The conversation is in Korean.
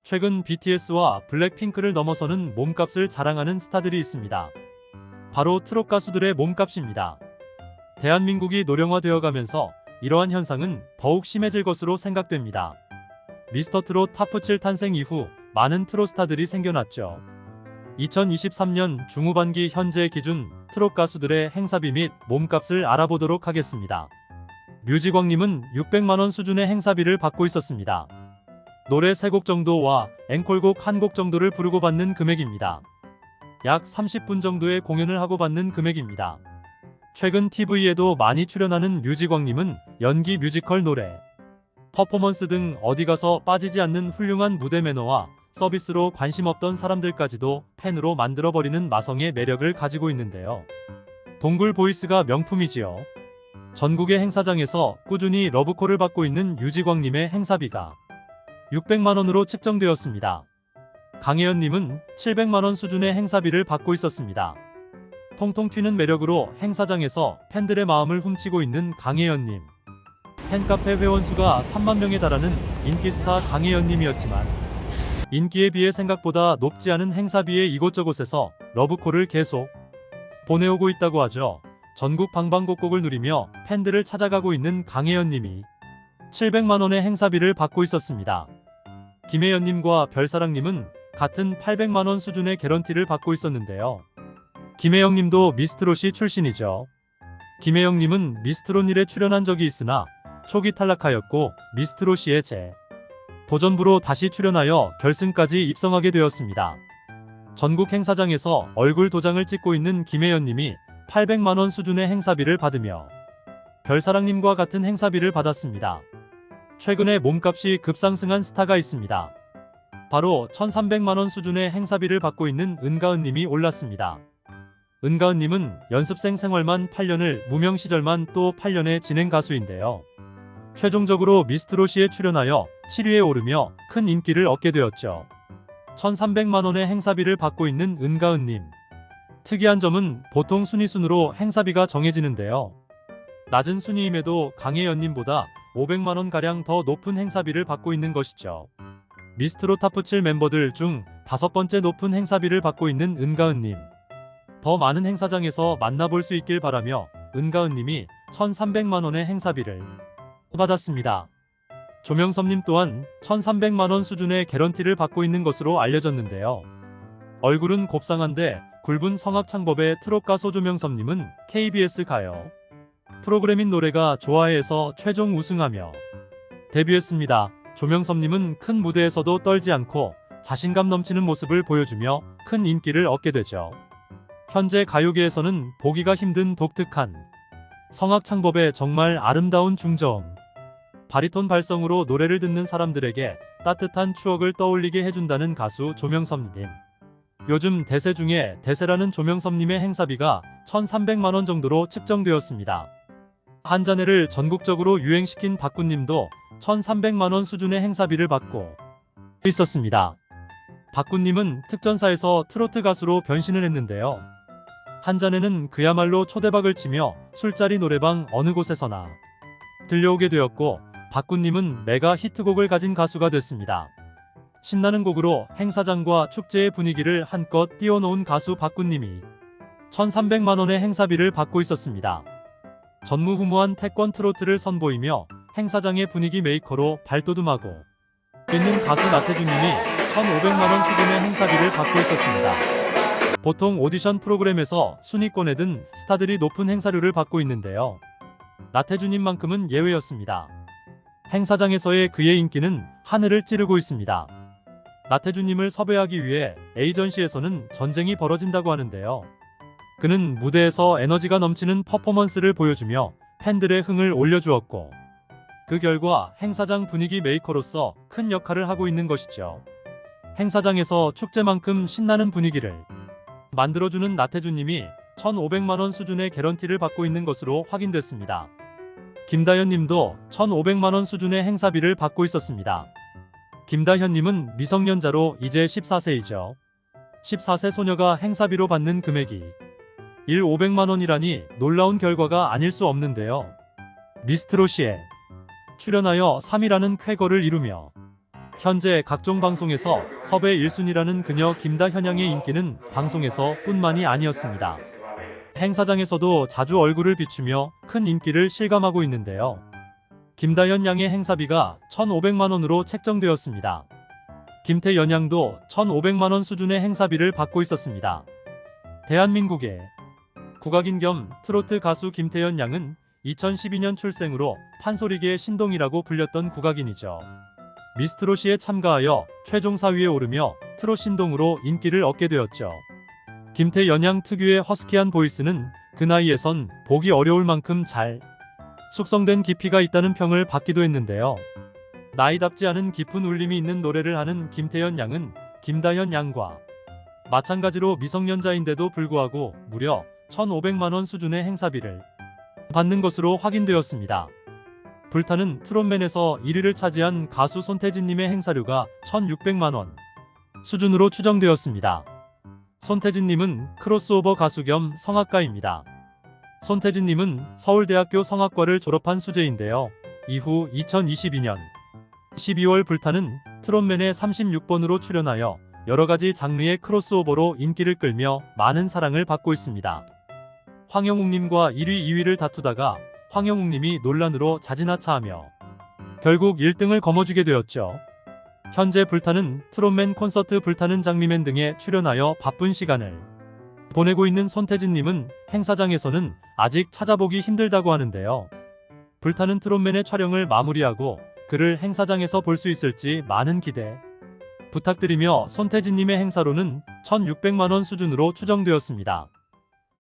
최근 BTS와 블랙핑크를 넘어서는 몸값을 자랑하는 스타들이 있습니다. 바로 트롯 가수들의 몸값입니다. 대한민국이 노령화되어 가면서 이러한 현상은 더욱 심해질 것으로 생각됩니다. 미스터트롯 탑7 탄생 이후 많은 트롯 스타들이 생겨났죠. 2023년 중후반기 현재 기준 트롯 가수들의 행사비 및 몸값을 알아보도록 하겠습니다. 뮤직왕님은 600만원 수준의 행사비를 받고 있었습니다. 노래 3곡 정도와 앵콜곡 1곡 정도를 부르고 받는 금액입니다. 약 30분 정도의 공연을 하고 받는 금액입니다. 최근 TV에도 많이 출연하는 뮤직왕님은 연기, 뮤지컬, 노래, 퍼포먼스 등 어디 가서 빠지지 않는 훌륭한 무대 매너와 서비스로 관심 없던 사람들까지도 팬으로 만들어버리는 마성의 매력을 가지고 있는데요. 동굴 보이스가 명품이지요. 전국의 행사장에서 꾸준히 러브콜을 받고 있는 뮤직왕님의 행사비가 600만원으로 측정되었습니다. 강혜연님은 700만원 수준의 행사비를 받고 있었습니다. 통통 튀는 매력으로 행사장에서 팬들의 마음을 훔치고 있는 강혜연님. 팬카페 회원수가 3만 명에 달하는 인기스타 강혜연님이었지만 인기에 비해 생각보다 높지 않은 행사비에 이곳저곳에서 러브콜을 계속 보내오고 있다고 하죠. 전국 방방곡곡을 누리며 팬들을 찾아가고 있는 강혜연님이 700만원의 행사비를 받고 있었습니다. 김혜연님과 별사랑님은 같은 800만원 수준의 개런티를 받고 있었는데요. 김혜영님도 미스트롯이 출신이죠. 김혜영님은 미스트롯 1에 출연한 적이 있으나 초기 탈락하였고 미스트롯2의 도전부로 다시 출연하여 결승까지 입성하게 되었습니다. 전국 행사장에서 얼굴 도장을 찍고 있는 김혜연님이 800만원 수준의 행사비를 받으며 별사랑님과 같은 행사비를 받았습니다. 최근에 몸값이 급상승한 스타가 있습니다. 바로 1300만원 수준의 행사비를 받고 있는 은가은님이 올랐습니다. 은가은님은 연습생 생활만 8년을 무명 시절만 또 8년의 진행 가수인데요. 최종적으로 미스트롯에 출연하여 7위에 오르며 큰 인기를 얻게 되었죠. 1300만원의 행사비를 받고 있는 은가은님. 특이한 점은 보통 순위순으로 행사비가 정해지는데요. 낮은 순위임에도 강혜연님보다 500만원가량 더 높은 행사비를 받고 있는 것이죠. 미스트롯 탑7 멤버들 중 5번째 높은 행사비를 받고 있는 은가은님. 더 많은 행사장에서 만나볼 수 있길 바라며 은가은님이 1300만원의 행사비를 받았습니다. 조명섭님 또한 1300만원 수준의 개런티를 받고 있는 것으로 알려졌는데요. 얼굴은 곱상한데 굵은 성악창법의 트롯 가수 조명섭님은 KBS 가요 프로그램인 노래가 좋아해에서 최종 우승하며 데뷔했습니다. 조명섭님은 큰 무대에서도 떨지 않고 자신감 넘치는 모습을 보여주며 큰 인기를 얻게 되죠. 현재 가요계에서는 보기가 힘든 독특한 성악창법의 정말 아름다운 중저음, 바리톤 발성으로 노래를 듣는 사람들에게 따뜻한 추억을 떠올리게 해준다는 가수 조명섭님. 요즘 대세 중에 대세라는 조명섭님의 행사비가 1300만원 정도로 측정되었습니다. 한잔해를 전국적으로 유행시킨 박군님도 1300만원 수준의 행사비를 받고 있었습니다. 박군님은 특전사에서 트로트 가수로 변신을 했는데요. 한잔해는 그야말로 초대박을 치며 술자리 노래방 어느 곳에서나 들려오게 되었고 박군님은 메가 히트곡을 가진 가수가 됐습니다. 신나는 곡으로 행사장과 축제의 분위기를 한껏 띄워놓은 가수 박군님이 1300만원의 행사비를 받고 있었습니다. 전무후무한 태권 트로트를 선보이며 행사장의 분위기 메이커로 발돋움하고 있는 가수 나태주님이 1500만원 수준의 행사비를 받고 있었습니다. 보통 오디션 프로그램에서 순위권에 든 스타들이 높은 행사료를 받고 있는데요. 나태주님만큼은 예외였습니다. 행사장에서의 그의 인기는 하늘을 찌르고 있습니다. 나태주님을 섭외하기 위해 에이전시에서는 전쟁이 벌어진다고 하는데요. 그는 무대에서 에너지가 넘치는 퍼포먼스를 보여주며 팬들의 흥을 올려주었고 그 결과 행사장 분위기 메이커로서 큰 역할을 하고 있는 것이죠. 행사장에서 축제만큼 신나는 분위기를 만들어주는 나태주님이 1500만원 수준의 개런티를 받고 있는 것으로 확인됐습니다. 김다현님도 1500만원 수준의 행사비를 받고 있었습니다. 김다현님은 미성년자로 이제 14세이죠. 14세 소녀가 행사비로 받는 금액이 500만원이라니 놀라운 결과가 아닐 수 없는데요. 미스트롯에 출연하여 3위라는 쾌거를 이루며 현재 각종 방송에서 섭외 1순위라는 그녀 김다현양의 인기는 방송에서 뿐만이 아니었습니다. 행사장에서도 자주 얼굴을 비추며 큰 인기를 실감하고 있는데요. 김다현 양의 행사비가 1,500만 원으로 책정되었습니다. 김태연 양도 1,500만 원 수준의 행사비를 받고 있었습니다. 대한민국의 국악인 겸 트로트 가수 김태연 양은 2012년 출생으로 판소리계의 신동이라고 불렸던 국악인이죠. 미스트롯시에 참가하여 최종 4위에 오르며 트롯 신동으로 인기를 얻게 되었죠. 김태연 양 특유의 허스키한 보이스는 그 나이에선 보기 어려울 만큼 잘 숙성된 깊이가 있다는 평을 받기도 했는데요. 나이답지 않은 깊은 울림이 있는 노래를 하는 김태연 양은 김다현 양과 마찬가지로 미성년자인데도 불구하고 무려 1,500만 원 수준의 행사비를 받는 것으로 확인되었습니다. 불타는 트롯맨에서 1위를 차지한 가수 손태진님의 행사료가 1,600만 원 수준으로 추정되었습니다. 손태진님은 크로스오버 가수 겸 성악가입니다. 손태진님은 서울대학교 성악과를 졸업한 수재인데요. 이후 2022년 12월 불타는 트롯맨에 36번으로 출연하여 여러가지 장르의 크로스오버로 인기를 끌며 많은 사랑을 받고 있습니다. 황영욱님과 1위, 2위를 다투다가 황영욱님이 논란으로 자진하차하며 결국 1등을 거머쥐게 되었죠. 현재 불타는 트롯맨 콘서트 불타는 장미맨 등에 출연하여 바쁜 시간을 보내고 있는 손태진님은 행사장에서는 아직 찾아보기 힘들다고 하는데요. 불타는 트롯맨의 촬영을 마무리하고 그를 행사장에서 볼 수 있을지 많은 기대 부탁드리며 손태진님의 행사로는 1,600만 원 수준으로 추정되었습니다.